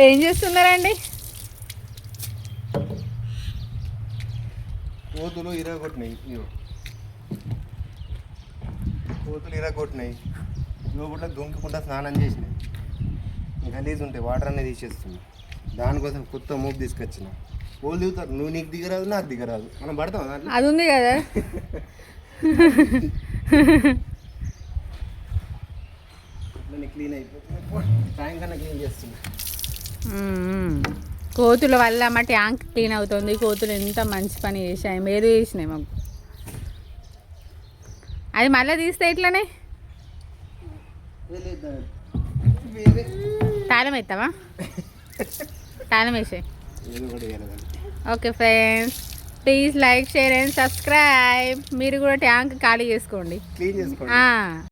ఏం చేస్తున్నారండి? కోతులు ఇరగొట్టినాయి. కోతులు ఇరగొట్టినాయి. లోపల దుంకుకుంటా స్నానం చేసినాయి. గలీజ్ ఉంటాయి, వాటర్ అనేది తీసేస్తుంది. దానికోసం కొత్త మూపు తీసుకొచ్చిన. వాళ్ళు దిగుతారు, నువ్వు నీకు దిగరాదు, నాకు దిగరాదు, మనం పడతాం దాంట్లో. అది ఉంది కదా. క్లీన్ అయిపోతుంది, ట్యాంక్ అన్న క్లీన్ చేస్తున్నా. కోతుల వల్ల మా ట్యాంక్ క్లీన్ అవుతుంది. కోతులు ఎంత మంచి పని చేసాయి, మేలు చేసినాయి మాకు. అది మళ్ళీ తీస్తే ఇట్లనే తాళం వేస్తావా? తాళం వేసే. Okay friends, please like, share and subscribe. మీరు కూడా ట్యాంక్ ఖాళీ చేసుకోండి.